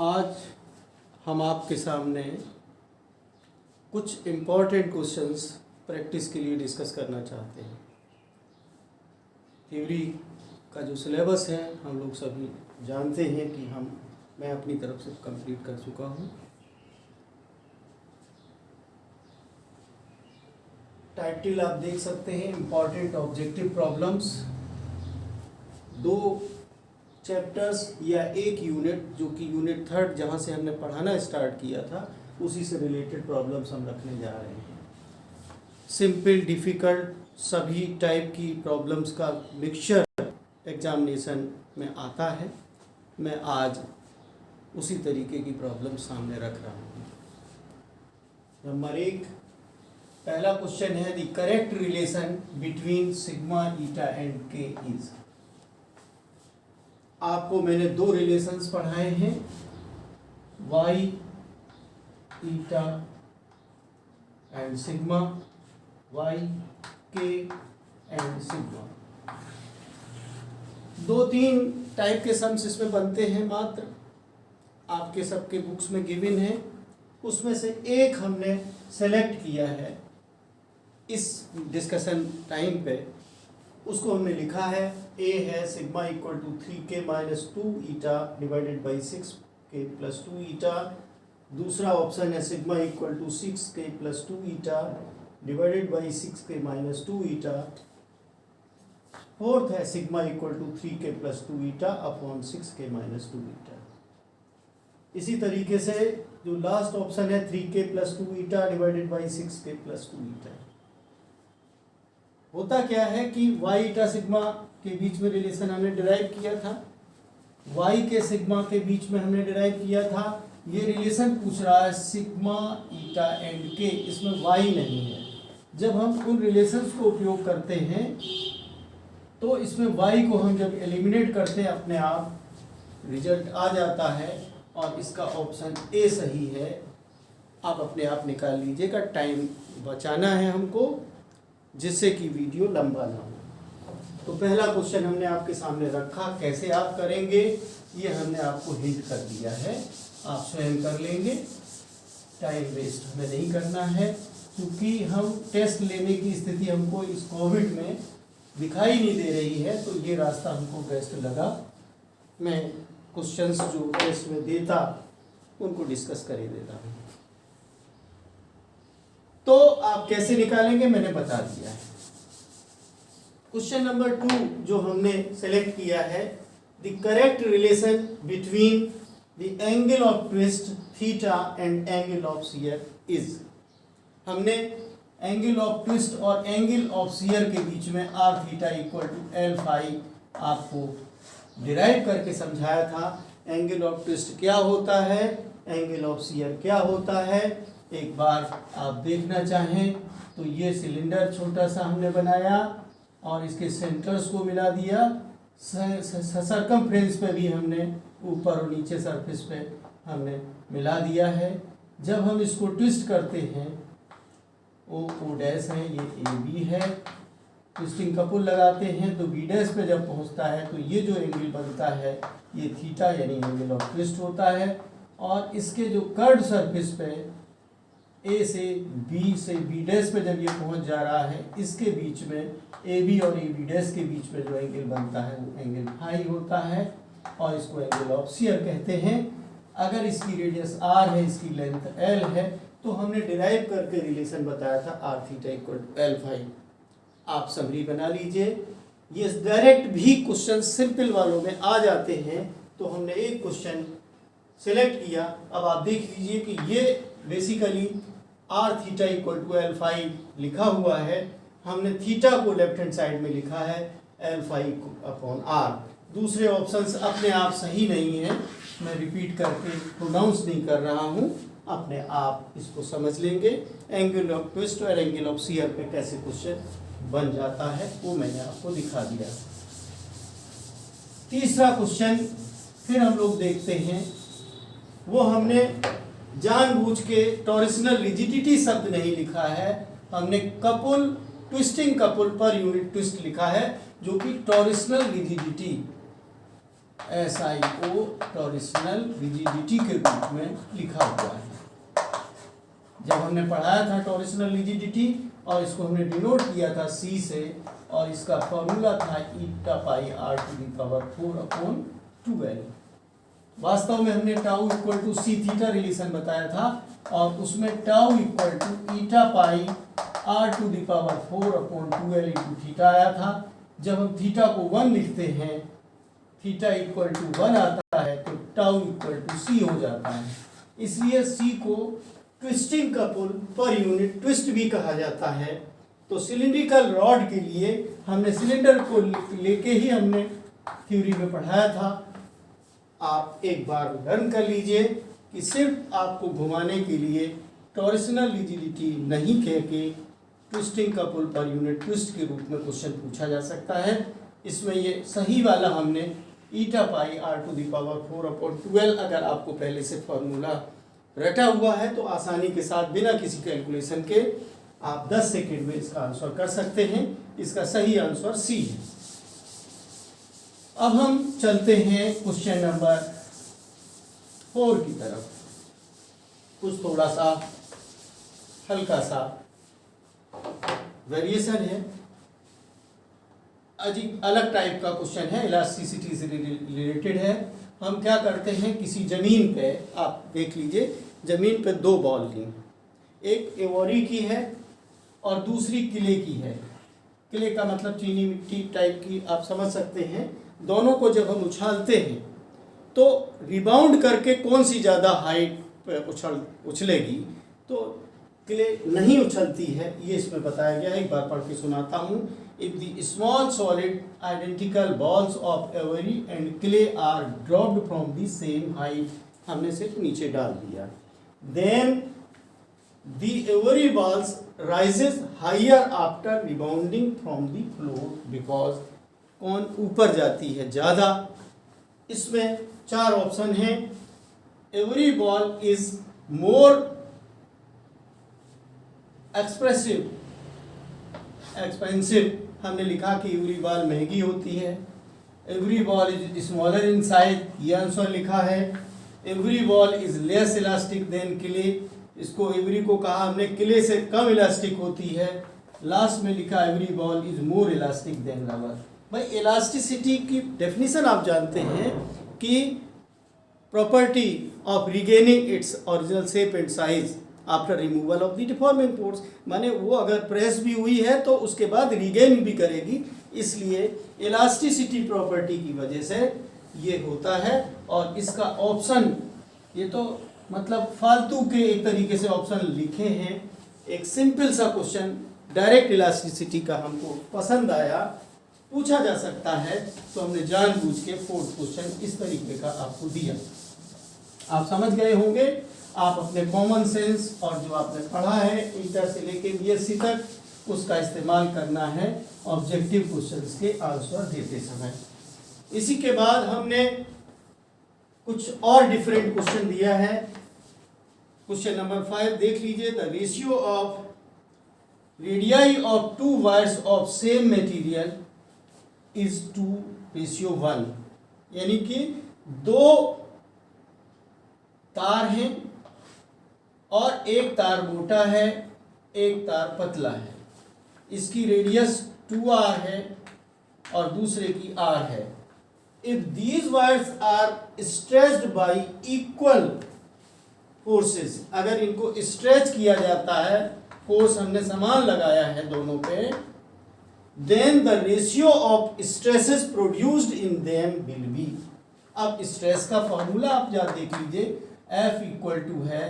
आज हम आपके सामने कुछ इम्पॉर्टेंट क्वेश्चंस प्रैक्टिस के लिए डिस्कस करना चाहते हैं। थ्योरी का जो सिलेबस है हम लोग सभी जानते हैं कि मैं अपनी तरफ से कंप्लीट कर चुका हूँ। टाइटल आप देख सकते हैं, इम्पॉर्टेंट ऑब्जेक्टिव प्रॉब्लम्स। दो चैप्टर्स या एक यूनिट, जो कि यूनिट 3 जहाँ से हमने पढ़ाना स्टार्ट किया था, उसी से रिलेटेड प्रॉब्लम्स हम रखने जा रहे हैं। सिंपल, डिफ़िकल्ट, सभी टाइप की प्रॉब्लम्स का मिक्सचर एग्जामिनेशन में आता है। मैं आज उसी तरीके की प्रॉब्लम सामने रख रहा हूँ। नंबर 1, पहला क्वेश्चन है the correct relation between sigma eta and K is. आपको मैंने दो रिलेशंस पढ़ाए हैं, Y eta and sigma, Y K and sigma. 2-3 type के सम्स इसमें बनते हैं, मात्र आपके सबके बुक्स में गिवन है। उसमें से एक हमने सेलेक्ट किया है इस डिस्कशन टाइम पे, उसको हमने लिखा है ए है sigma equal to 3k minus 2 eta divided by 6k plus 2 eta. दूसरा ऑप्शन है sigma equal to 6k plus 2 eta divided by 6k minus 2 eta. Fourth है sigma equal to 3k plus 2 eta upon 6k minus 2 eta. इसी तरीके से जो last option है 3k plus 2 eta divided by 6k plus 2 eta. होता क्या है कि वाई ईटा सिग्मा के बीच में रिलेशन हमने डिराइव किया था, वाई के सिग्मा के बीच में हमने डिराइव किया था। ये रिलेशन पूछ रहा है सिग्मा ईटा एंड के, इसमें वाई नहीं है। जब हम उन रिलेशंस को उपयोग करते हैं तो इसमें वाई को हम जब एलिमिनेट करते हैं अपने आप रिजल्ट आ जाता है, और इसका ऑप्शन ए सही है। आप अपने आप निकाल लीजिएगा, टाइम बचाना है हमको जिससे कि वीडियो लंबा ना हो। तो पहला क्वेश्चन हमने आपके सामने रखा, कैसे आप करेंगे ये हमने आपको हिंट कर दिया है, आप स्वयं कर लेंगे। टाइम वेस्ट हमें नहीं करना है, क्योंकि हम टेस्ट लेने की स्थिति हमको इस कोविड में दिखाई नहीं दे रही है, तो ये रास्ता हमको बेस्ट लगा। मैं क्वेश्चंस जो टेस्ट में देता उनको डिस्कस कर ही देता हूँ। तो आप कैसे निकालेंगे मैंने बता दिया है। क्वेश्चन नंबर 2 जो हमने सेलेक्ट किया है, the correct relation between the angle of twist theta and angle of shear is. हमने एंगल ऑफ ट्विस्ट और एंगल ऑफ शियर के बीच में R theta equal to L phi आपको डिराइव करके समझाया था। एंगल ऑफ ट्विस्ट क्या होता है, एंगल ऑफ शियर क्या होता है, एक बार आप देखना चाहें तो ये सिलेंडर छोटा सा हमने बनाया और इसके सेंटर्स को मिला दिया। सरकमफ्रेंस पे भी हमने ऊपर और नीचे सरफेस पे हमने मिला दिया है। जब हम इसको ट्विस्ट करते हैं, ओ डैश है, ये ए बी है, ट्विस्टिंग कपुल लगाते हैं तो बी डैश पे जब पहुंचता है तो ये जो एंगल बनता है ये थीटा यानी एंगल ऑफ ट्विस्ट होता है। और इसके जो कर्व सरफेस पे ए से बी डैश पे जब ये पहुंच जा रहा है, इसके बीच में ए बी और ए बी डैश के बीच में जो एंगल बनता है वो एंगल फाई होता है, और इसको एंगल ऑफ शियर कहते हैं। अगर इसकी रेडियस आर है, इसकी लेंथ एल है, तो हमने डिराइव करके रिलेशन बताया था R theta equal to L phi. आप समरी बना लीजिए। ये डायरेक्ट भी क्वेश्चन सिंपल वालों में आ जाते हैं, तो हमने एक क्वेश्चन सेलेक्ट किया। अब आप देख लीजिए कि ये basically R theta equal to L phi लिखा हुआ है, हमने थीटा को लेफ्ट हैंड साइड में लिखा है एल फाई अपॉन आर। दूसरे ऑप्शंस अपने आप सही नहीं है, मैं रिपीट करके प्रोनाउंस नहीं कर रहा हूँ, अपने आप इसको समझ लेंगे। एंगल ऑफ ट्विस्ट और एंगल ऑफ शियर पे कैसे क्वेश्चन बन जाता है वो मैंने आपको दिखा दिया। तीसरा क्वेश्चन फिर हम लोग देखते हैं, वो हमने जानबूझ के टॉरिशनल रिजिडिटी शब्द नहीं लिखा है, हमने couple, twisting couple per unit twist लिखा है, जो कि टॉरिशनल रिजिडिटी SIO टॉरिशनल रिजिडिटी के रूप में लिखा हुआ है। जब हमने पढ़ाया था टॉरिशनल रिजिडिटी और इसको हमने डिनोट किया था C से, और इसका फॉर्मूला था eta pi r to the power 4/12। वास्तव में हमने tau equal to C theta relation बताया था, और उसमें tau equal to eta pi r to the power 4/12 into theta आया था। जब हम थीटा को 1 लिखते हैं, थीटा इक्वल टू 1 आता है, तो टाउ इक्वल टू सी हो जाता है। इसलिए सी को twisting couple per unit twist भी कहा जाता है। तो सिलिंड्रिकल रॉड के लिए हमने सिलेंडर को लेके ही हमने थ्योरी में पढ़ाया था। आप एक बार लर्न कर लीजिए कि सिर्फ आपको घुमाने के लिए टॉरिशनल रिजिडिटी नहीं कह के twisting couple per unit twist के रूप में क्वेश्चन पूछा जा सकता है। इसमें ये सही वाला हमने ईटा pi r to the power 4/12, अगर आपको पहले से फॉर्मूला रटा हुआ है तो आसानी के साथ बिना किसी कैलकुलेशन के आप 10 सेकेंड में इसका आंसर कर सकते हैं। इसका सही आंसर सी है। अब हम चलते हैं क्वेश्चन नंबर 4 की तरफ। कुछ थोड़ा सा हल्का सा वेरिएशन है, अजीब अलग टाइप का क्वेश्चन है, इलास्टिसिटी से रिलेटेड है। हम क्या करते हैं, किसी जमीन पे, आप देख लीजिए, जमीन पे 2 बॉल ली, एक एवोरी की है और दूसरी किले की है। किले का मतलब चीनी मिट्टी टाइप की, आप समझ सकते हैं। दोनों को जब हम उछालते हैं तो रिबाउंड करके कौन सी ज़्यादा हाइट पे उछलेगी, तो किले नहीं उछलती है, ये इसमें बताया गया है। एक बार पढ़ के सुनाता हूँ। If the small solid identical balls of ivory and clay are dropped from the same height, हमने सिर्फ नीचे डाल दिया, then the every balls rises higher after rebounding from the floor because कौन ऊपर जाती है ज़्यादा। इसमें 4 ऑप्शन हैं। every ball is more expensive, हमने लिखा कि every ball महंगी होती है। every ball is smaller in size, ये आंसर लिखा है। every ball is less elastic than clay, इसको एवरी को कहा हमने किले से कम इलास्टिक होती है। लास्ट में लिखा ivory ball is more elastic than rubber. भाई इलास्टिसिटी की डेफिनेशन आप जानते हैं कि property of regaining its original shape and size after removal of the deforming force, माने वो अगर प्रेस भी हुई है तो उसके बाद रिगेन भी करेगी, इसलिए इलास्टिसिटी प्रॉपर्टी की वजह से ये होता है। और इसका ऑप्शन, ये तो मतलब फालतू के एक तरीके से ऑप्शन लिखे हैं। एक सिंपल सा क्वेश्चन डायरेक्ट इलास्टिसिटी का हमको पसंद आया, पूछा जा सकता है, तो हमने जानबूझ के 4th क्वेश्चन इस तरीके का आपको दिया। आप समझ गए होंगे। आप अपने कॉमन सेंस और जो आपने पढ़ा है इंटर से लेके BSc तक, उसका इस्तेमाल करना है ऑब्जेक्टिव क्वेश्चंस के आंसर देते समय। इसी के बाद हमने कुछ और डिफरेंट क्वेश्चन दिया है। क्वेश्चन नंबर 5 देख लीजिए। The ratio of radii of 2 wires of same material is 2:1, यानी कि 2 तार हैं और एक तार मोटा है, एक तार पतला है। इसकी रेडियस 2r है और दूसरे की r है। If these wires are stretched by equal forces, अगर इनको स्ट्रेच किया जाता है, फोर्स हमने समान लगाया है दोनों पे, then the ratio of stresses produced in them will be। अब स्ट्रेस का फॉर्मूला आप जरा देख लीजिए। F इक्वल टू है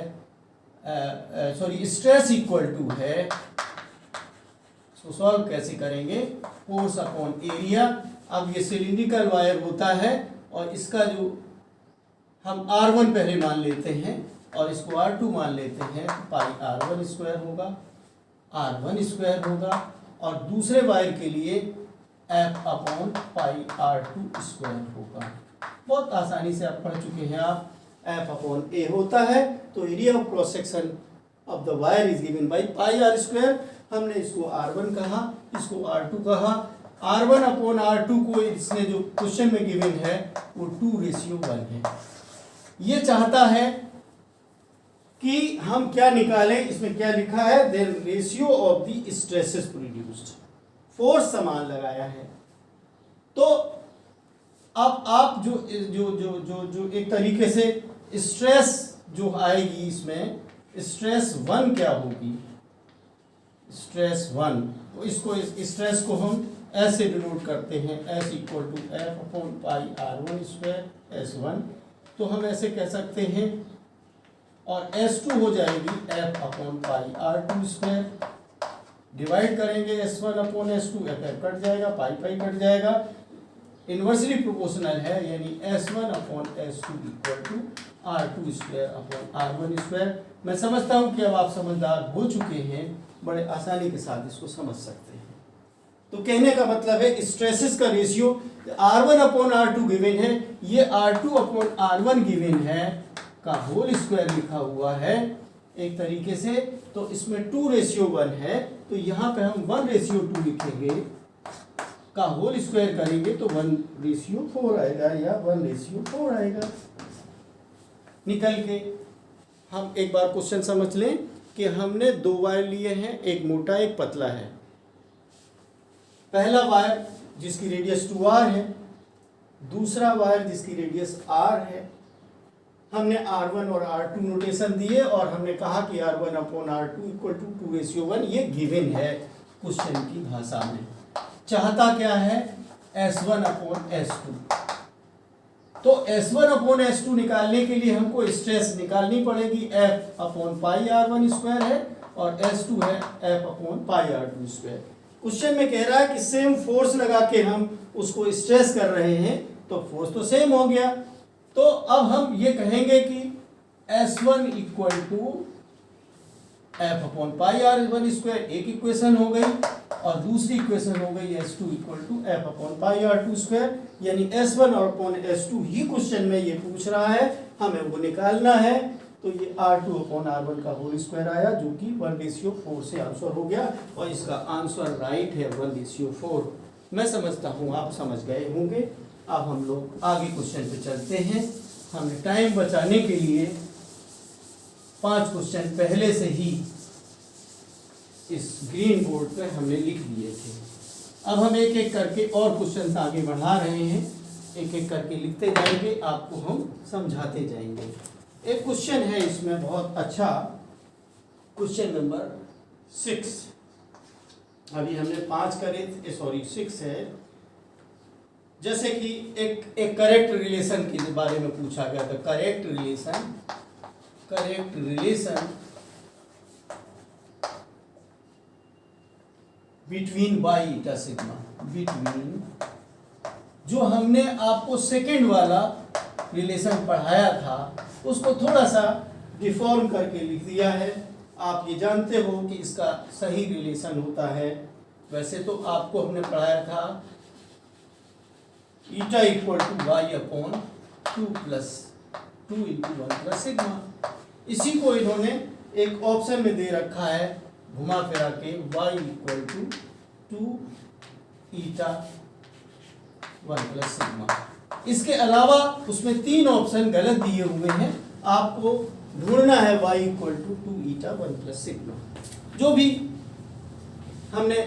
स्ट्रेस इक्वल टू है, इसको सॉल्व कैसे करेंगे, फोर्स अपॉन एरिया। अब ये सिलिंड्रिकल वायर होता है और इसका जो हम R1 पहले मान लेते हैं और इसको R2 मान लेते हैं, तो पाई R1 स्क्वायर होगा, R1 स्क्वायर होगा, और दूसरे वायर के लिए F upon pi R2 square होगा। बहुत आसानी से आप पढ़ चुके हैं। आप F अपॉन A होता है, तो area of cross section of the wire is given by pi R square. हमने इसको R1 कहा, इसको R2 कहा, R1 अपॉन R2 को इसने जो क्वेश्चन में गिवन है वो 2:1 है। ये चाहता है कि हम क्या निकालें, इसमें क्या लिखा है, then ratio of the stresses produced, force समान लगाया है। तो अब आप जो जो जो जो जो एक तरीके से स्ट्रेस जो आएगी इसमें, स्ट्रेस 1 क्या होगी, स्ट्रेस 1, तो इसको स्ट्रेस को हम ऐसे डिनोट करते हैं, S equal to F upon pi R1 square S1, तो हम ऐसे कह सकते हैं, और S2 हो जाएगी F upon pi R2 square, divide करेंगे S1 upon S2, F cut जाएगा, पाई पाई कट जाएगा, इन्वर्सली प्रोपोर्शनल है, यानी S1 upon S2 equal to R2 square upon R1 square. मैं समझता हूँ कि अब आप समझदार हो चुके हैं, बड़े आसानी के साथ इसको समझ सकते हैं। तो कहने का मतलब है स्ट्रेसेस का ratio R1 upon R2 given है, ये R2 अपॉन R1 गिवन है का होल स्क्वायर लिखा हुआ है एक तरीके से, तो इसमें 2:1 है, तो यहाँ पे हम 1:2 लिखेंगे, का होल स्क्वायर करेंगे तो 1:4 आएगा या 1:4 आएगा निकल के। हम एक बार क्वेश्चन समझ लें कि हमने 2 वायर लिए हैं, एक मोटा एक पतला है। पहला वायर जिसकी रेडियस 2r है, दूसरा वायर जिसकी रेडियस r है। हमने R1 और R2 नोटेशन दिए और हमने कहा कि R1 upon R2 equal to 2:1, ये गिवन है क्वेश्चन की भाषा में। चाहता क्या है, S1 अपॉन S2, तो S1 अपॉन S2 निकालने के लिए हमको स्ट्रेस निकालनी पड़ेगी, F upon pi R1 square है और S2 है F upon pi R2 square. Question में कह रहा है कि सेम फोर्स लगा के हम उसको स्ट्रेस कर रहे हैं, तो फोर्स तो सेम हो गया, तो अब हम ये कहेंगे कि S1 equal to F upon pi R1 square, एक इक्वेशन हो गई, और दूसरी इक्वेशन हो गई S2 equal to F upon pi R2 square, यानी S1 और अपॉन S2 ही क्वेश्चन में ये पूछ रहा है, हमें वो निकालना है। तो ये R2 अपॉन R1 का होल स्क्वायर आया, जो कि 1:4 से आंसर हो गया, और इसका आंसर राइट है 1:4। मैं समझता हूँ आप समझ गए होंगे। अब हम लोग आगे क्वेश्चन पे चलते हैं। हमने टाइम बचाने के लिए 5 क्वेश्चन पहले से ही इस ग्रीन बोर्ड पे हमने लिख दिए थे। अब हम एक एक करके और क्वेश्चन आगे बढ़ा रहे हैं, एक एक करके लिखते जाएंगे, आपको हम समझाते जाएंगे। एक क्वेश्चन है इसमें बहुत अच्छा, क्वेश्चन नंबर 6। अभी हमने 5 करे थे, सॉरी 6 है। जैसे कि एक करेक्ट रिलेशन के बारे में पूछा गया था, correct relation between by eta sigma, between, जो हमने आपको सेकेंड वाला रिलेशन पढ़ाया था उसको थोड़ा सा डिफॉर्म करके लिख दिया है। आप ये जानते हो कि इसका सही रिलेशन होता है, वैसे तो आपको हमने पढ़ाया था eta equal to Y upon 2 plus 2 into 1 plus sigma. इसी को इन्होंने एक ऑप्शन में दे रखा है घुमा फिरा के, Y equal to 2 eta 1 plus sigma. इसके अलावा उसमें 3 ऑप्शन गलत दिए हुए हैं, आपको ढूंढना है y equal to 2 eta 1 plus sigma. जो भी हमने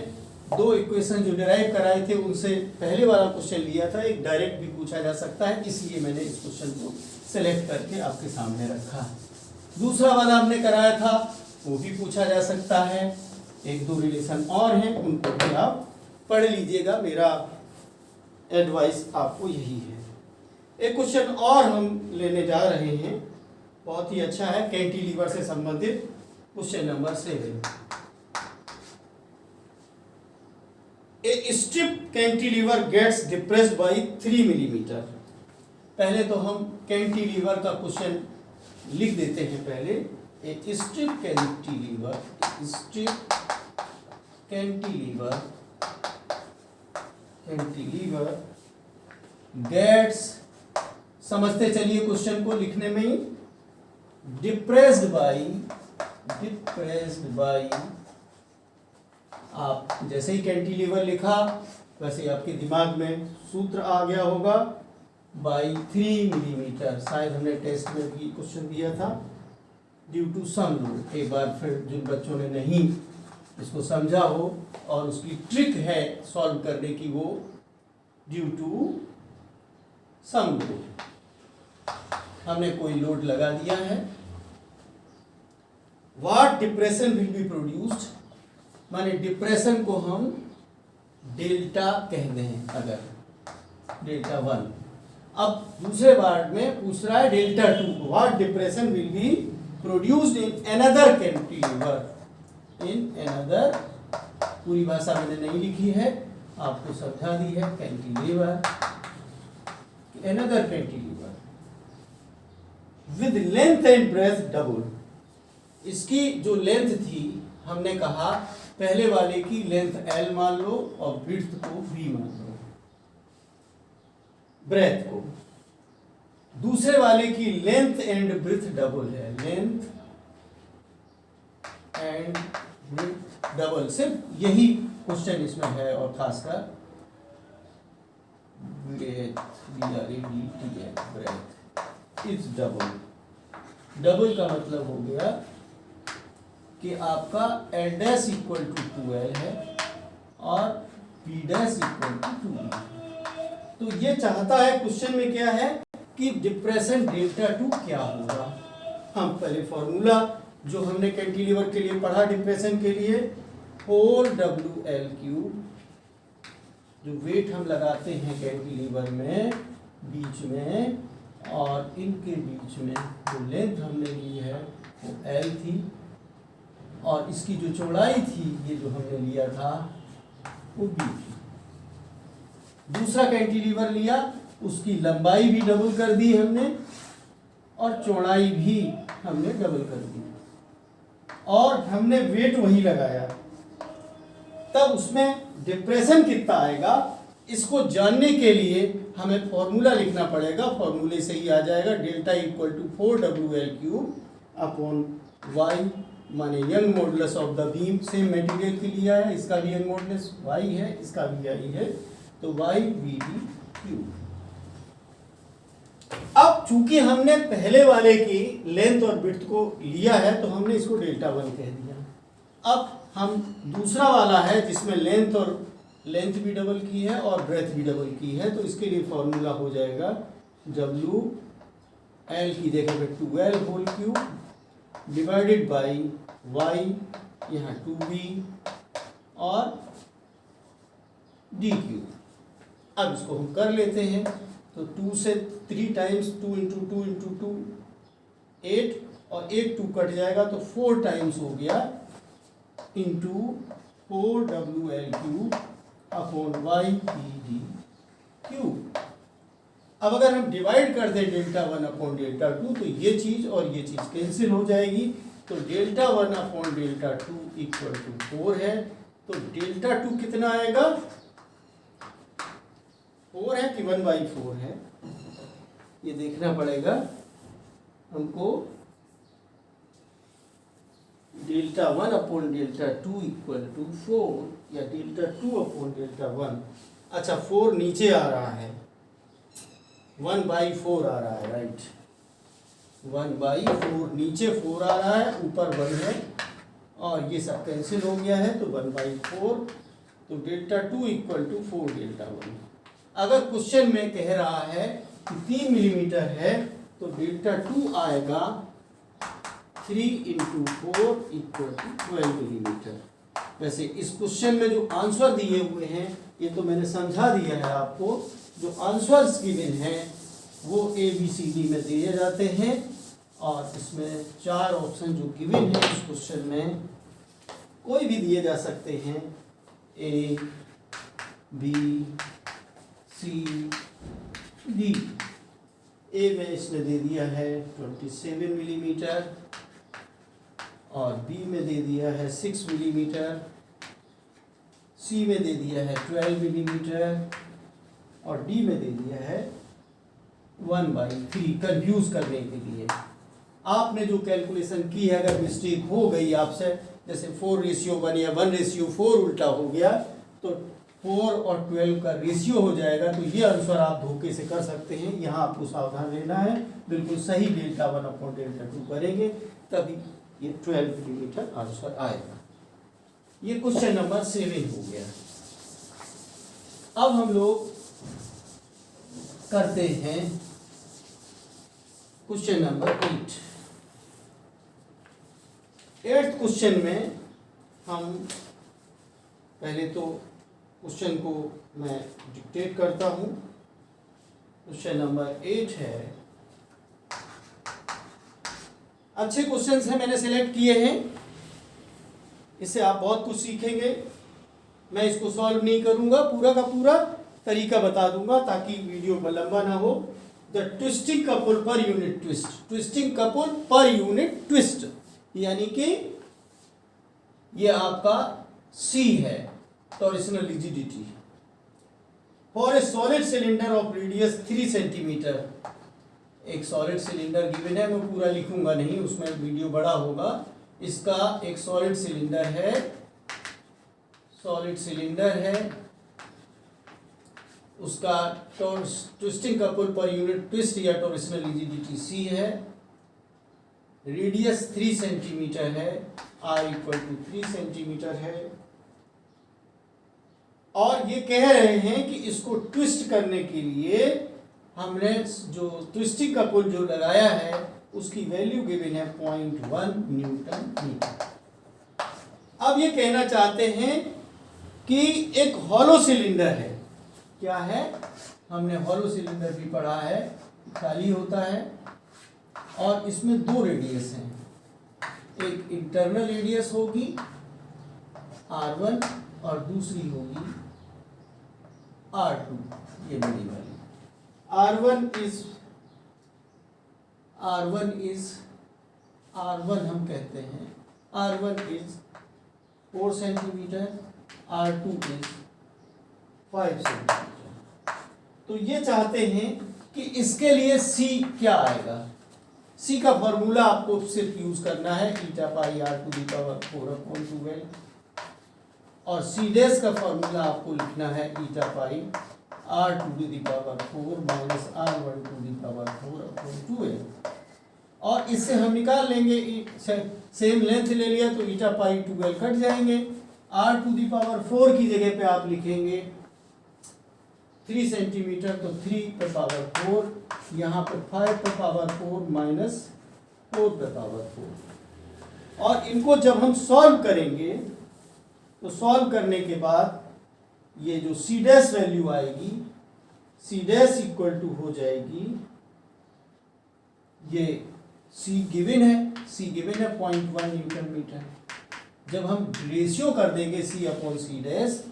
2 इक्वेशन जो डिराइव कराए थे उनसे पहले वाला क्वेश्चन लिया था, एक डायरेक्ट भी पूछा जा सकता है, इसलिए मैंने इस क्वेश्चन को सेलेक्ट करके आपके सामने रखा। दूसरा वाला हमने कराया था, वो भी पूछा जा सकता है। 1-2 रिलेशन और हैं, उनको भी आप पढ़ लीजिएगा, मेरा एडवाइस आपको यही है। एक क्वेश्चन और हम लेने जा रहे हैं, बहुत ही अच्छा है, कैंटिलीवर से संबंधित question number 7। A strip cantilever gets depressed by 3 millimetre. पहले तो हम कैंटिलीवर का क्वेश्चन लिख देते हैं। पहले एक स्ट्रिप कैंटिलीवर, कैंटिलीवर गेट्स, समझते चलिए क्वेश्चन को लिखने में ही, डिप्रेस्ड बाय, आप जैसे ही कैंटिलीवर लिखा वैसे आपके दिमाग में सूत्र आ गया होगा, बाई 3 मिलीमीटर, शायद हमने टेस्ट में भी क्वेश्चन दिया था, ड्यू टू सम लोड। एक बार फिर जिन बच्चों ने नहीं इसको समझा हो और उसकी ट्रिक है सॉल्व करने की, वो ड्यू टू सम लोड। हमने कोई लोड लगा दिया है। What depression will be produced, माने डिप्रेशन को हम डेल्टा कह दें, अगर डेल्टा 1। अब दूसरे पार्ट में पूछ रहा है delta 2, what depression will be produced in another cantilever, in another, पूरी भाषा मैंने नहीं लिखी है, आपको समझा दी है, cantilever, another cantilever with length and breadth double. इसकी जो लेंथ थी, हमने कहा पहले वाले की लेंथ L मान लो और ब्रेथ को V मान लो, ब्रेथ को। दूसरे वाले की लेंथ एंड ब्रेथ डबल है, लेंथ एंड ब्रेथ डबल, सिर्फ यही क्वेश्चन इसमें है, और खासकर breadth, breadth is double. Double का मतलब हो गया कि आपका L dash equal to 2L है और B dash equal to 2B। तो ये चाहता है, क्वेश्चन में क्या है कि डिप्रेशन डेल्टा 2 क्या होगा। हम पहले फॉर्मूला जो हमने कैंटिलीवर के लिए पढ़ा डिप्रेशन के लिए, 4WL3, जो वेट हम लगाते हैं कैंटिलीवर में बीच में, और इनके बीच में जो लेंथ हमने ली है वो L थी, और इसकी जो चौड़ाई थी, ये जो हमने लिया था, वो B थी। दूसरा कैंटिलीवर लिया, उसकी लंबाई भी डबल कर दी हमने और चौड़ाई भी हमने डबल कर दी, और हमने वेट वही लगाया। तब उसमें डिप्रेशन कितना आएगा, इसको जानने के लिए हमें फॉर्मूला लिखना पड़ेगा। फॉर्मूले से ही आ जाएगा, delta equal to 4WL3 upon Y, माने Young modulus of the beam, same material के लिए है, इसका भी यंग मॉडुलस y है, इसका भी y है, तो YVD3। अब चूंकि हमने पहले वाले की लेंथ और ब्रेथ को लिया है, तो हमने इसको डेल्टा 1 कह दिया। अब हम दूसरा वाला है जिसमें लेंथ भी डबल की है और ब्रेथ भी डबल की है, तो इसके लिए फॉर्मूला हो जाएगा WL की जगह पे 2L whole cube divided by y, यहाँ 2B और D क्यूब। अब इसको हम कर लेते हैं, तो 2 से 3 टाइम्स 2 इंटू 2 इंटू 2 8, और 1 2 कट जाएगा तो 4 टाइम्स हो गया, into 4WL3 upon YPD cube. अब अगर हम डिवाइड कर दें डेल्टा 1 अपॉन डेल्टा 2, तो ये चीज़ और ये चीज़ कैंसिल हो जाएगी, तो delta 1 upon delta 2 equal to 4 है। तो डेल्टा 2 कितना आएगा, 4 है कि 1/4 है, ये देखना पड़ेगा हमको। Delta 1 upon delta 2 equal to 4 या डेल्टा 2 अपॉन डेल्टा 1। अच्छा, 4 नीचे आ रहा है, 1/4 आ रहा है, राइट, 1/4 नीचे 4 आ रहा है, ऊपर 1 है, और ये सब कैंसिल हो गया है, तो 1/4, तो डेल्टा 2 इक्वल टू 4 डेल्टा 1। अगर क्वेश्चन में कह रहा है कि 3 मिलीमीटर है, तो डेल्टा 2 आएगा 3 इंटू 4 इक्वल टू 12 मिलीमीटर। वैसे इस क्वेश्चन में जो आंसर दिए हुए हैं, ये तो मैंने समझा दिया है आपको, जो आंसर्स गिवन हैं वो ABCD में दिए जाते हैं, और इसमें 4 ऑप्शन जो गिवन है इस क्वेश्चन में, कोई भी दिए जा सकते हैं, A, B, C, D। A में इसने दे दिया है 27 मिलीमीटर, और B में दे दिया है 6 मिलीमीटर, C में दे दिया है 12 मिलीमीटर, और D में दे दिया है 1/3, कंफ्यूज करने के लिए। आपने जो कैलकुलेशन की है, अगर मिस्टेक हो गई आपसे, जैसे 4:1 या 1:4 उल्टा हो गया, तो 4 और 12 का रेशियो हो जाएगा, तो ये आंसर आप धोखे से कर सकते हैं। यहाँ आपको सावधान रहना है, बिल्कुल सही Δ1/Δ2 करेंगे तभी ये 12 मिलीमीटर आंसर आएगा। ये क्वेश्चन नंबर 7 हो गया। अब हम लोग करते हैं क्वेश्चन नंबर 8। 8th क्वेश्चन में हम पहले तो क्वेश्चन को मैं डिक्टेट करता हूँ। क्वेश्चन नंबर 8 है, अच्छे क्वेश्चंस हैं, मैंने सेलेक्ट किए हैं, इससे आप बहुत कुछ सीखेंगे। मैं इसको सॉल्व नहीं करूंगा, पूरा का पूरा तरीका बता दूंगा ताकि वीडियो लंबा ना हो। The twisting couple per unit twist, twisting couple per unit twist, यानी कि ये आपका सी है, torsional rigidity for a solid cylinder of radius 3 centimetre. एक सॉलिड सिलेंडर गिवन है, मैं पूरा लिखूंगा नहीं, उसमें वीडियो बड़ा होगा। इसका एक सॉलिड सिलेंडर है, सॉलिड सिलेंडर है, उसका twisting couple per unit twist या टॉर्सनल रिजिडिटी सी है, रेडियस 3 सेंटीमीटर है, r इक्वल टू 3 सेंटीमीटर है, और ये कह रहे हैं कि इसको ट्विस्ट करने के लिए हमने जो ट्विस्टिंग कपल जो लगाया है उसकी वैल्यू गिवन है 0.1 न्यूटन मीटर। अब ये कहना चाहते हैं कि एक हॉलो सिलेंडर है, क्या है, हमने हॉलो सिलेंडर भी पढ़ा है, खाली होता है और इसमें 2 रेडियस हैं, एक इंटरनल रेडियस होगी r1 और दूसरी होगी r2, ये बड़ी वाली। R1 हम कहते हैं, R1 is 4 centimetre, R2 is 5 centimetre. तो ये चाहते हैं कि इसके लिए C क्या आएगा। C का फॉर्मूला आपको सिर्फ यूज करना है, ईटा पाई r⁴/12, और C डैश का फॉर्मूला आपको लिखना है ईटा पाई r⁴ माइनस r⁴/12। और इससे हम निकाल लेंगे, सेम लेंथ ले लिया तो ईटा पाई 12 कट जाएंगे, r⁴ की जगह पे आप लिखेंगे 3 सेंटीमीटर, तो 3/4, यहाँ पर 5/4 माइनस 4/4। और इनको जब हम सॉल्व करेंगे तो सॉल्व करने के बाद ये जो C डैश वैल्यू आएगी, C डैश इक्वल टू हो जाएगी, ये C गिवन है, C गिवन है 0.1 न्यूटन मीटर। जब हम रेशियो कर देंगे C/C डैश,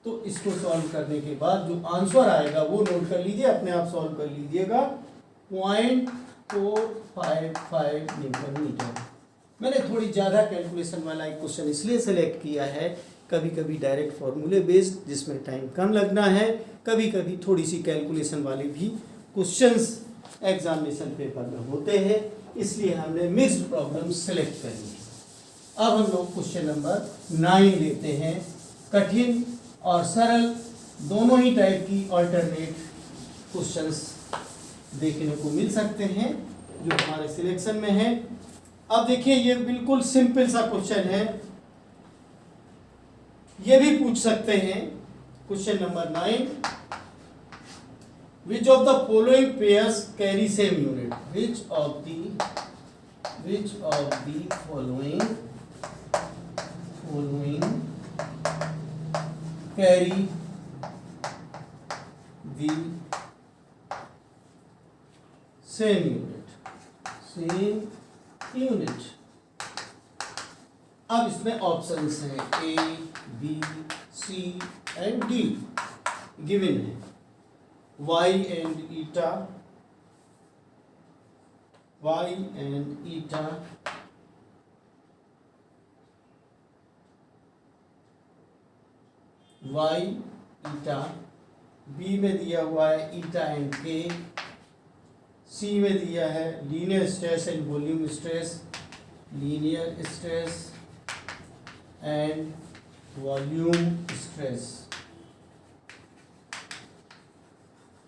तो इसको सॉल्व करने के बाद जो आंसर आएगा वो नोट कर लीजिए, अपने आप सॉल्व कर लीजिएगा, 0.455 न्यूटन मीटर। मैंने थोड़ी ज़्यादा कैलकुलेशन वाला एक क्वेश्चन इसलिए सेलेक्ट किया है, कभी कभी डायरेक्ट फॉर्मूले बेस्ड जिसमें टाइम कम लगना है, कभी कभी थोड़ी सी कैलकुलेशन वाले भी क्वेश्चंस एग्जामिनेशन पेपर में होते हैं, इसलिए हमने मिक्स्ड प्रॉब्लम सेलेक्ट कर ली। अब हम लोग क्वेश्चन नंबर 9 लेते हैं। कठिन और सरल दोनों ही टाइप की अल्टरनेट क्वेश्चंस देखने को मिल सकते हैं जो हमारे सिलेक्शन में है। अब देखिए, ये बिल्कुल सिंपल सा क्वेश्चन है, ये भी पूछ सकते हैं। Question number 9, which of the following pairs carry same unit, which of the following carry the same unit. अब इसमें ऑप्शंस हैं A, B, C and D given है। Y and eta, y eta, B में दिया हुआ है eta and K, C में दिया है linear stress and volume stress, linear stress and volume stress.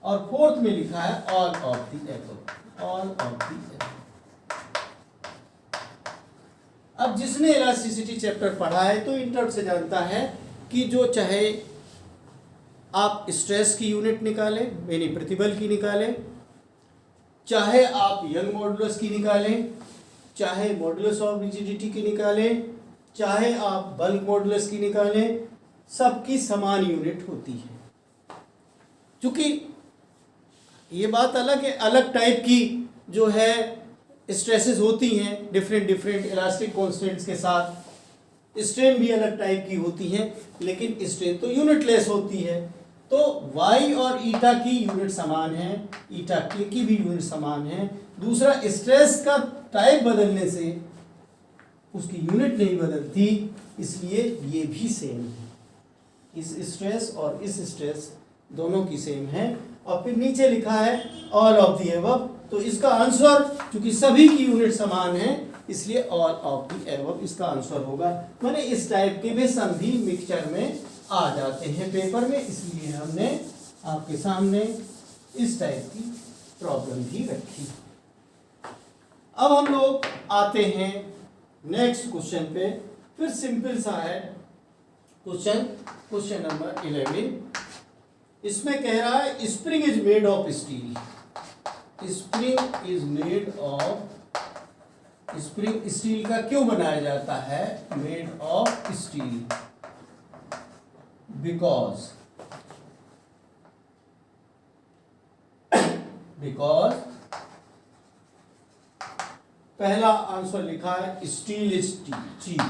और फोर्थ में लिखा है all of the above, all of the above. अब जिसने इलास्टिसिटी चैप्टर पढ़ा है तो इंटर से जानता है कि जो चाहे आप स्ट्रेस की यूनिट निकालें, यानी प्रतिबल की निकालें, चाहे आप यंग मॉडुलस की निकालें, चाहे मॉडुलस ऑफ रिजिडिटी की निकालें, चाहे आप बल्क मॉडुलस की निकालें, सबकी समान यूनिट होती है। क्योंकि ये बात अलग है, अलग टाइप की जो है स्ट्रेसेस होती हैं डिफरेंट इलास्टिक कॉन्स्टेंट्स के साथ, स्ट्रेन भी अलग टाइप की होती हैं, लेकिन स्ट्रेन तो यूनिटलेस होती है। तो y और ईटा की यूनिट समान है, ईटा k की भी यूनिट समान है। दूसरा, स्ट्रेस का टाइप बदलने से उसकी यूनिट नहीं बदलती, इसलिए ये भी सेम है। इस स्ट्रेस और इस स्ट्रेस दोनों की सेम है। और फिर नीचे लिखा है ऑल ऑफ द एबव, तो इसका आंसर चूंकि सभी की यूनिट समान है इसलिए ऑल ऑफ द एबव इसका आंसर होगा। मैंने इस टाइप के भी सम भी मिक्सचर में आ जाते हैं पेपर में, इसलिए हमने आपके सामने इस टाइप की प्रॉब्लम भी रखी। अब हम लोग आते हैं नेक्स्ट क्वेश्चन पे। फिर सिंपल सा है क्वेश्चन नंबर 11। इसमें कह रहा है spring is made of steel. Spring is made of, spring steel का क्यों बनाया जाता है? मेड ऑफ स्टील बिकॉज पहला आंसर लिखा है स्टील इज चीप।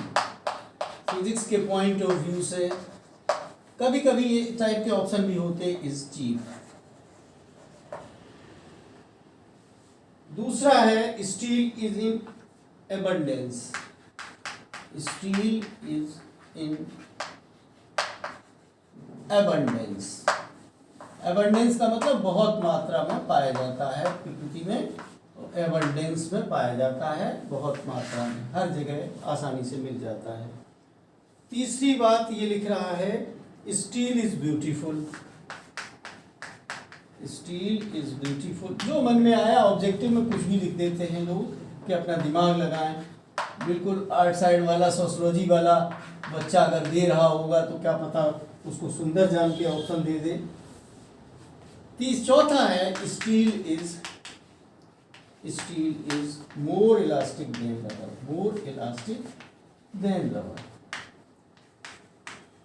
फिजिक्स के पॉइंट ऑफ व्यू से कभी कभी ये टाइप के ऑप्शन भी होते इज चीप। दूसरा है steel is in abundance. Steel is in abundance. Abundance का मतलब बहुत मात्रा में पाया जाता है प्रकृति में, एबंडेंस में पाया जाता है बहुत मात्रा में, हर जगह आसानी से मिल जाता है। तीसरी बात ये लिख रहा है steel is beautiful. Steel is beautiful, जो मन में आया ऑब्जेक्टिव में कुछ भी लिख देते हैं लोग कि अपना दिमाग लगाएं। बिल्कुल आर्ट साइड वाला सोशियोलॉजी वाला बच्चा अगर दे रहा होगा तो क्या पता उसको सुंदर जान के ऑप्शन दे दे। चौथा है steel is more elastic than rubber. More elastic than rubber.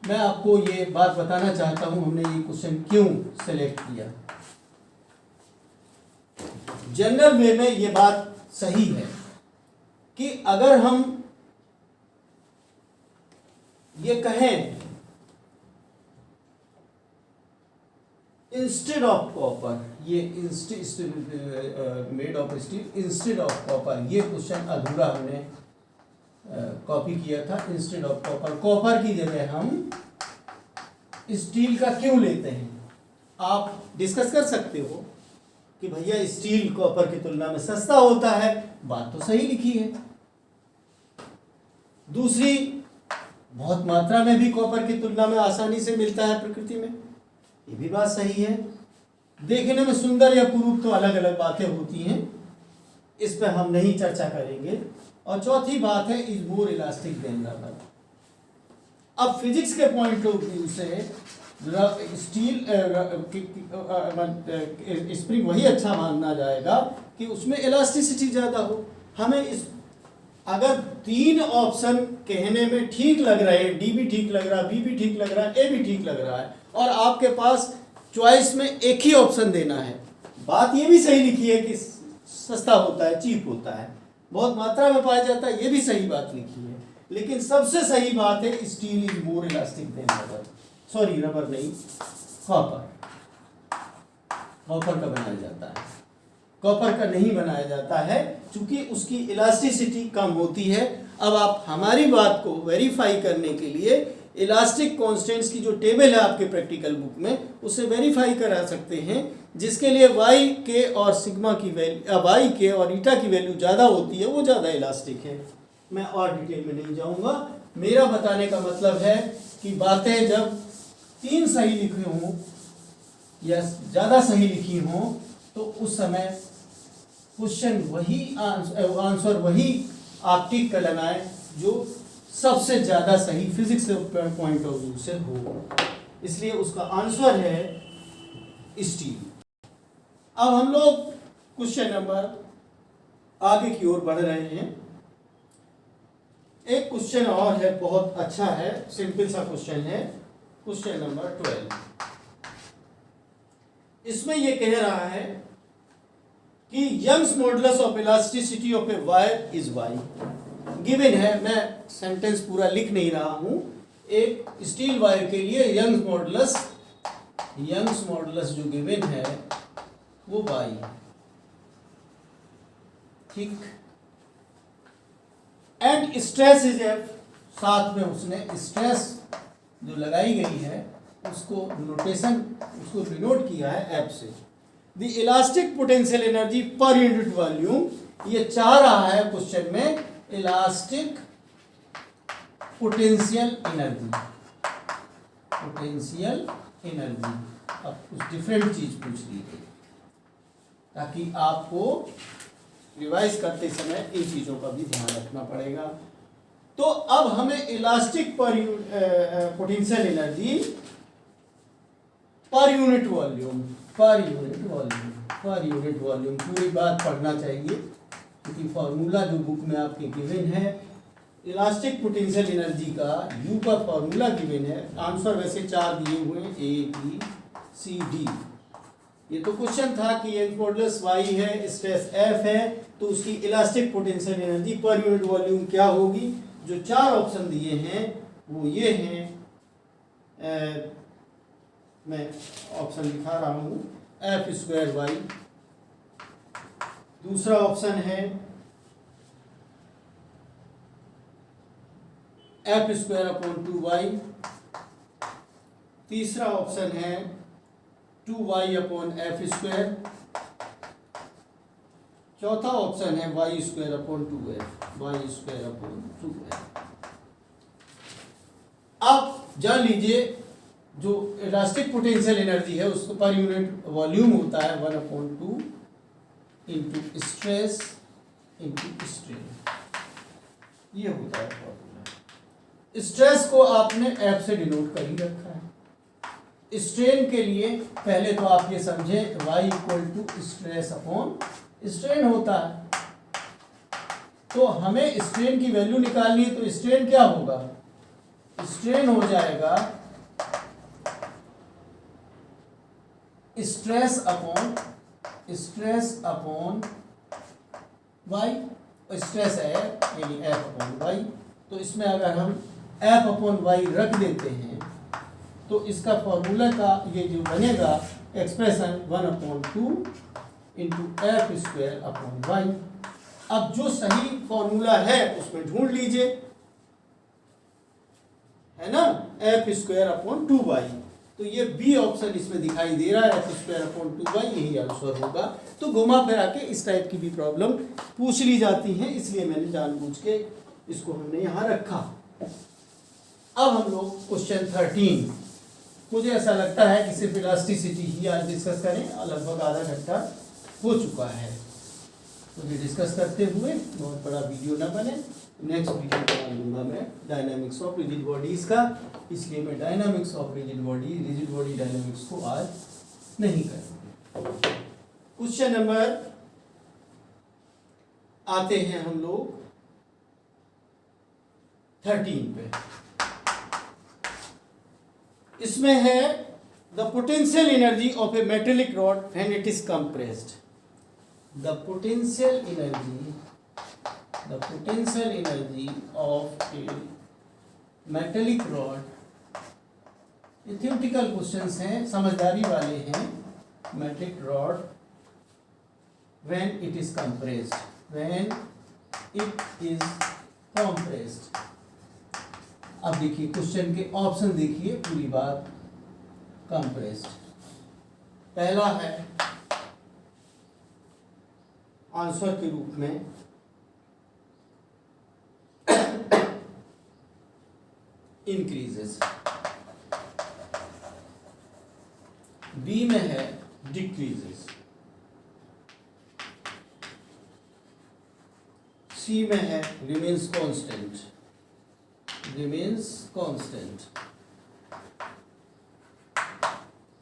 मैं आपको ये बात बताना चाहता हूं हमने ये क्वेश्चन क्यों सेलेक्ट किया। जनरल वे में ये बात सही है कि अगर हम ये कहें इंस्टेड ऑफ कॉपर, ये made of steel instead of copper, ये क्वेश्चन अधूरा हमने कॉपी किया था। इंस्टेड ऑफ कॉपर, कॉपर की जगह हम स्टील का क्यों लेते हैं? आप डिस्कस कर सकते हो कि भैया स्टील कॉपर की तुलना में सस्ता होता है, बात तो सही लिखी है। दूसरी, बहुत मात्रा में भी कॉपर की तुलना में आसानी से मिलता है प्रकृति में, ये भी बात सही है। देखने में सुंदर या कुरूप तो अलग अलग बातें होती हैं, इस पर हम नहीं चर्चा करेंगे। और चौथी बात है is more elastic than rubber. अब फिजिक्स के पॉइंट ऑफ व्यू से स्टील स्प्रिंग वही अच्छा माना जाएगा कि उसमें इलास्टिसिटी ज़्यादा हो। हमें इस अगर तीन ऑप्शन कहने में ठीक लग रहे हैं, डी भी ठीक लग रहा है, बी भी ठीक लग रहा है, ए भी ठीक लग रहा है, और आपके पास चॉइस में एक ही ऑप्शन देना है, बात ये भी सही लिखी है कि सस्ता होता है, चीप होता है, बहुत मात्रा में पाया जाता है, ये भी सही बात लिखी है। लेकिन सबसे सही बात है steel is more elastic than rubber. Sorry, rubber नहीं, कॉपर। कॉपर का बनाया जाता है, कॉपर का नहीं बनाया जाता है क्योंकि उसकी इलास्टिसिटी कम होती है। अब आप हमारी बात को वेरीफाई करने के लिए इलास्टिक कांस्टेंट्स की जो टेबल है आपके प्रैक्टिकल बुक में, उसे वेरीफाई करा सकते हैं, जिसके लिए वाई के और सिग्मा की वैल्यू, वाई के और ईटा की वैल्यू ज़्यादा होती है, वो ज़्यादा इलास्टिक है। मैं और डिटेल में नहीं जाऊंगा। मेरा बताने का मतलब है कि बातें जब तीन सही लिखे हों या ज़्यादा सही लिखी हों तो उस समय क्वेश्चन वही आंसर वही आप टिक कर लगाएं जो सबसे ज़्यादा सही फिजिक्स पॉइंट ऑफ व्यू से हो। इसलिए उसका आंसर है स्टील। अब हम लोग क्वेश्चन नंबर आगे की ओर बढ़ रहे हैं। एक क्वेश्चन और है, बहुत अच्छा है, सिंपल सा क्वेश्चन है, क्वेश्चन नंबर 12। इसमें यह कह रहा है कि Young's modulus of elasticity of a wire is Y. Given है, मैं सेंटेंस पूरा लिख नहीं रहा हूं। एक स्टील वायर के लिए यंग्स मॉडुलस जो गिवन है वो वाई, ठीक। एंड स्ट्रेस इज एफ, साथ में उसने स्ट्रेस जो लगाई गई है उसको नोटेशन, उसको डिनोट किया है एफ से। The elastic potential energy per unit volume, ये चाह रहा है क्वेश्चन में इलास्टिक पोटेंशियल एनर्जी, अब कुछ डिफरेंट चीज पूछ ली गई ताकि आपको रिवाइज करते समय इन चीजों का भी ध्यान रखना पड़ेगा। तो अब हमें elastic potential energy per unit volume पूरी बात पढ़ना चाहिए, क्योंकि फॉर्मूला जो बुक में आपके गिवन है इलास्टिक पोटेंशियल एनर्जी का, यू का फॉर्मूला गिवन है। आंसर वैसे 4 दिए हुए हैं, ए बी सी डी। ये तो क्वेश्चन था कि यंग मॉडुलस वाई है, स्ट्रेस एफ है, तो उसकी elastic potential energy per unit volume क्या होगी। जो 4 ऑप्शन दिए हैं वो ये हैं, मैं ऑप्शन लिखा रहा हूं, एफ स्क्वायर वाई, दूसरा ऑप्शन है एफ स्क्वायर अपॉन 2y, तीसरा ऑप्शन है 2y अपॉन एफ स्क्वायर, चौथा ऑप्शन है वाई स्क्वायर अपॉन 2f। अब जान लीजिए जो इलास्टिक पोटेंशियल एनर्जी है उसको पर यूनिट वॉल्यूम होता है 1/2 इंटू स्ट्रेस इंटू स्ट्रेन, ये होता है फॉर्मूला। स्ट्रेस को आपने एफ से डिनोट कर ही रखा है। स्ट्रेन के लिए पहले तो आप ये समझे y equal to stress upon strain होता है, तो हमें स्ट्रेन की वैल्यू निकालनी है। तो स्ट्रेन क्या होगा, स्ट्रेन हो जाएगा स्ट्रेस अपॉन वाई, स्ट्रेस है यानी एफ अपॉन वाई। तो इसमें अगर हम एफ अपॉन वाई रख देते हैं तो इसका फॉर्मूला का ये जो बनेगा expression 1/2 into F square upon Y. अब जो सही फॉर्मूला है उसमें ढूंढ लीजिए, है ना, एफ स्क्वायर अपॉन 2y। तो ये बी ऑप्शन इसमें दिखाई दे रहा है, एफ स्क्वायर अपॉन 2y, यही आंसर होगा। तो घुमा फिरा के इस टाइप की भी प्रॉब्लम पूछ ली जाती है, इसलिए मैंने जानबूझ के इसको हमने यहाँ रखा। अब हम लोग क्वेश्चन 13, मुझे ऐसा लगता है कि सिर्फ इलास्टिसिटी ही आज डिस्कस करें, लगभग आधा घंटा हो चुका है। तो ये डिस्कस करते हुए बहुत बड़ा वीडियो ना बने, नेक्स्ट वीडियो बना लूँगा मैं डायनामिक्स ऑफ रिजिड बॉडीज़ का, इसलिए मैं dynamics of rigid body dynamics को आज नहीं करूँगा। क्वेश्चन नंबर आते हैं हम लोग 13 पे। इसमें है the potential energy of A metallic rod when it is compressed. The potential energy of a metallic rod, ये theoretical questions हैं, समझदारी वाले हैं। metallic rod when it is compressed, अब देखिए क्वेश्चन के ऑप्शन देखिए, पूरी बात compressed। पहला है आंसर के रूप में इंक्रीजेस, बी में है इंक्रीजेस। सी में है रिमेन्स कांस्टेंट, रिमेन्स कांस्टेंट,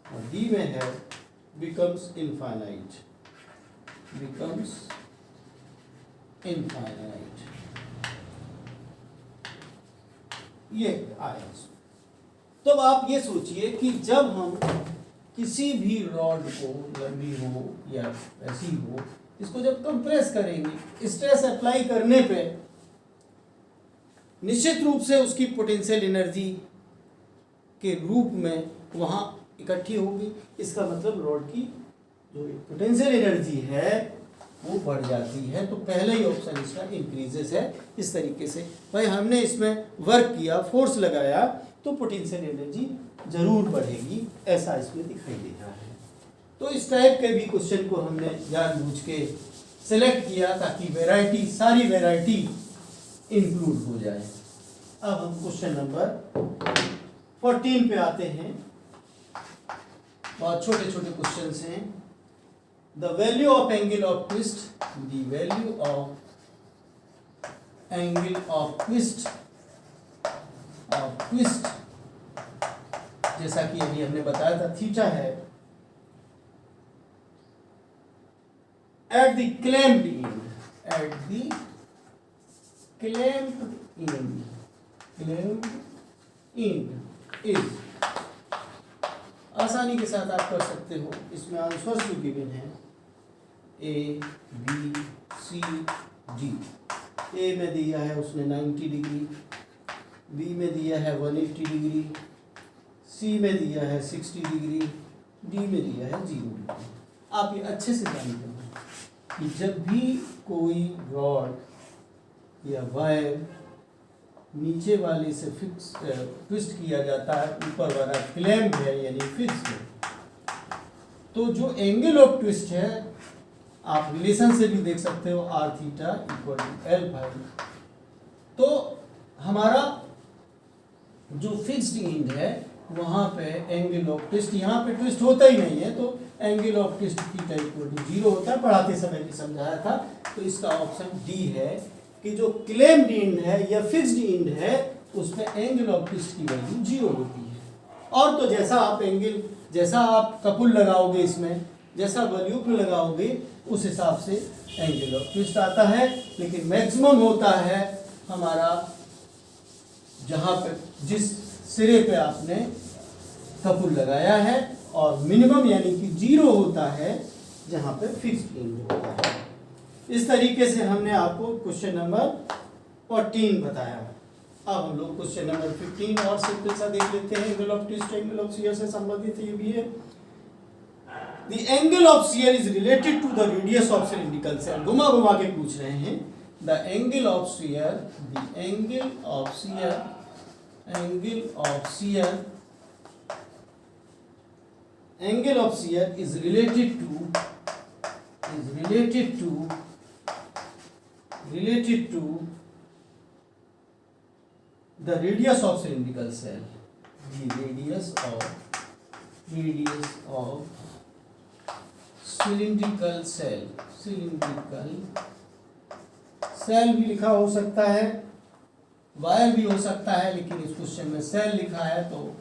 और डी में है बिकम्स इनफाइनाइट, बिकम्स इनफाइनाइट। ये आया। तो अब आप ये सोचिए कि जब हम किसी भी रॉड को, लंबी हो या ऐसी हो, इसको जब कंप्रेस करेंगे, स्ट्रेस अप्लाई करने पे निश्चित रूप से उसकी पोटेंशियल एनर्जी के रूप में वहाँ इकट्ठी होगी। इसका मतलब रॉड की जो पोटेंशियल एनर्जी है वो बढ़ जाती है। तो पहला ही ऑप्शन इसका इंक्रीजेस है। इस तरीके से भाई हमने इसमें वर्क किया, फोर्स लगाया, तो पोटेंशियल एनर्जी जरूर बढ़ेगी, ऐसा इसमें दिखाई दे रहा है। तो इस टाइप के भी क्वेश्चन को हमने जानबूझ के सेलेक्ट किया ताकि वैरायटी, सारी वैरायटी इंक्लूड हो जाए। अब हम क्वेश्चन नंबर 14 पे आते हैं। बहुत छोटे छोटे क्वेश्चंस हैं। The value of angle of twist, the value of angle of twist, जैसा कि अभी हमने बताया था थीटा है, at the clamped and, at the clamped and, clamped and is, आसानी के साथ आप कर सकते हो। इसमें आंसर्स जो गिवन है ए बी सी डी। ए में दिया है उसने 90 डिग्री, बी में दिया है 180 डिग्री, सी में दिया है 60 डिग्री, डी में दिया है 0 डिग्री। आप ये अच्छे से जानते हो कि जब भी कोई रॉड या वायर नीचे वाले से फिक्स ट्विस्ट किया जाता है, ऊपर वाला क्लैम्प है यानी फिक्स है, तो जो एंगल ऑफ ट्विस्ट है आप रिलेशन से भी देख सकते हो, R theta equal to L phi. तो हमारा जो फिक्स्ड एंड है वहाँ पे एंगल ऑफ ट्विस्ट, यहाँ पे ट्विस्ट होता ही नहीं है, तो angle of twist theta equal to 0 होता है। पढ़ाते समय भी समझाया था। तो इसका ऑप्शन डी है कि जो क्लेम्ड एंड है या फिक्स्ड एंड है उसमें एंगल ऑफ ट्विस्ट की वैल्यू 0 होती है। और तो जैसा आप एंगल, जैसा आप कपुल लगाओगे, इसमें जैसा वैल्यू पे लगाओगे उस हिसाब से एंगल ऑफ ट्विस्ट आता है। लेकिन मैक्सिमम होता है हमारा जहाँ पे, जिस सिरे पे आपने कपुल लगाया है, और मिनिमम यानी कि 0 होता है जहाँ पे फिक्स्ड एंड होता है। इस तरीके से हमने आपको क्वेश्चन नंबर 14 बताया। अब हम लोग क्वेश्चन नंबर 15 और सिंपल सा देख लेते हैं। Angle of twist angle of shear से संबंधित ये भी है। The angle of shear is related to the radius of cylindrical shell. घुमा घुमा के पूछ रहे हैं। The angle of shear, the angle of shear, angle of shear, angle of shear is related to the radius of cylindrical cell, the radius of cylindrical cell भी लिखा हो सकता है, वायर भी हो सकता है, लेकिन इस क्वेश्चन में सेल लिखा है तो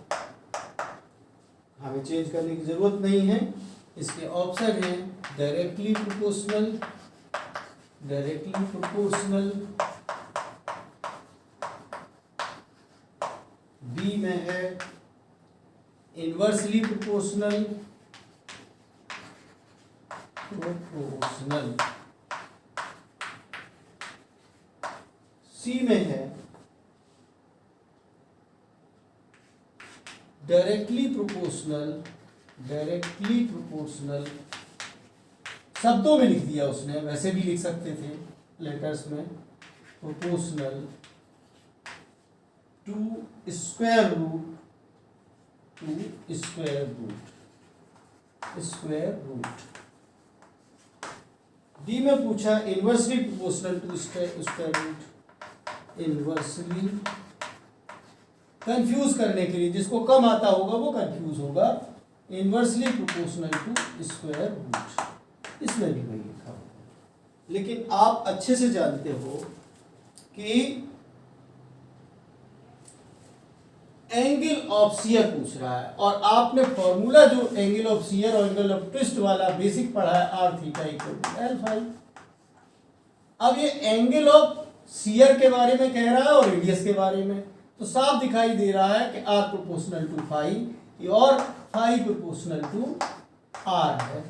हमें चेंज करने की जरूरत नहीं है। इसके ऑप्शन है डायरेक्टली प्रोपोर्शनल, बी में है इनवर्सली प्रोपोर्शनल, सी में है डायरेक्टली प्रोपोर्शनल, शब्दों में लिख दिया उसने, वैसे भी लिख सकते थे लेटर्स में, proportional to square root. D में पूछा inversely proportional to square root, confuse करने के लिए, जिसको कम आता होगा वो कंफ्यूज होगा। Inversely proportional to square root, इसमें भी वही लिखा हुआ है। लेकिन आप अच्छे से जानते हो कि एंगल ऑफ शियर पूछ रहा है, और आपने फॉर्मूला जो एंगल ऑफ शियर और एंगल ऑफ ट्विस्ट वाला बेसिक पढ़ा है, R theta equal to L phi. अब ये एंगल ऑफ शियर के बारे में कह रहा है और रेडियस के बारे में, तो साफ दिखाई दे रहा है कि आर प्रोपोर्शनल टू फाई और फाई प्रोपोर्शनल टू आर है।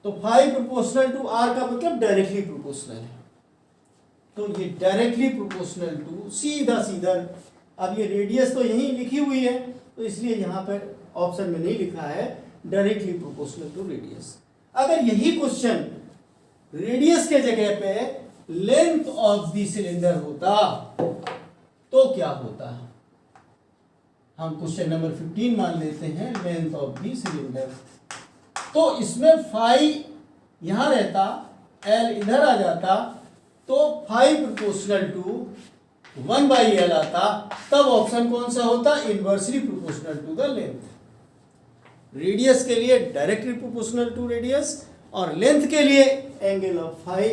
तो फाई प्रोपोर्शनल टू आर का मतलब डायरेक्टली प्रोपोर्शनल है, तो ये डायरेक्टली प्रोपोर्शनल टू सीधा सीधा। अब ये रेडियस तो यहीं लिखी हुई है, तो इसलिए यहाँ पर ऑप्शन में नहीं लिखा है डायरेक्टली प्रोपोर्शनल टू रेडियस। अगर यही क्वेश्चन रेडियस के जगह पे लेंथ ऑफ द सिलेंडर होता तो क्या होता? हम क्वेश्चन नंबर 15 मान लेते हैं, लेंथ ऑफ द सिलेंडर। तो इसमें फाई यहां रहता, एल इधर आ जाता, तो फाई प्रोपोर्शनल टू 1/l आता, तब ऑप्शन कौन सा होता? Inversely proportional to the length. Radius के लिए डायरेक्टली प्रोपोर्शनल टू रेडियस, और लेंथ के लिए angle of phi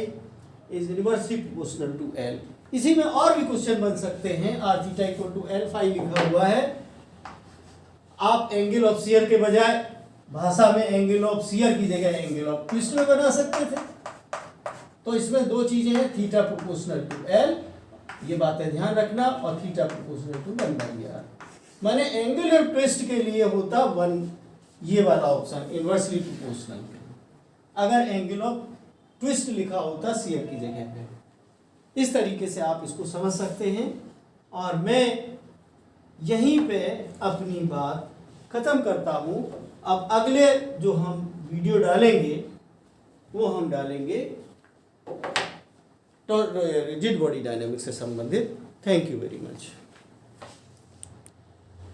is inversely proportional to L. इसी में और भी क्वेश्चन बन सकते हैं। R theta equal to L phi लिखा हुआ है, आप एंगल ऑफ शियर के बजाय भाषा में एंगल ऑफ शियर की जगह एंगल ऑफ ट्विस्ट में बना सकते थे। तो इसमें दो चीजें हैं, थीटा प्रोपोर्शनल टू एल, ये बातें ध्यान रखना, और थीटा प्रोपोर्शनल टू 1/r। माने एंगल ऑफ ट्विस्ट के लिए होता 1, ये वाला ऑप्शन इनवर्सली प्रोपोर्शनल। अगर एंगल ऑफ ट्विस्ट लिखा होता शियर की जगह पे। इस तरीके से आप इसको समझ सकते हैं, और मैं यहीं पे अपनी बात खत्म करता हूं। अब अगले जो हम वीडियो डालेंगे वो हम डालेंगे तो रिजिड बॉडी डायनेमिक्स से संबंधित। Thank you very much.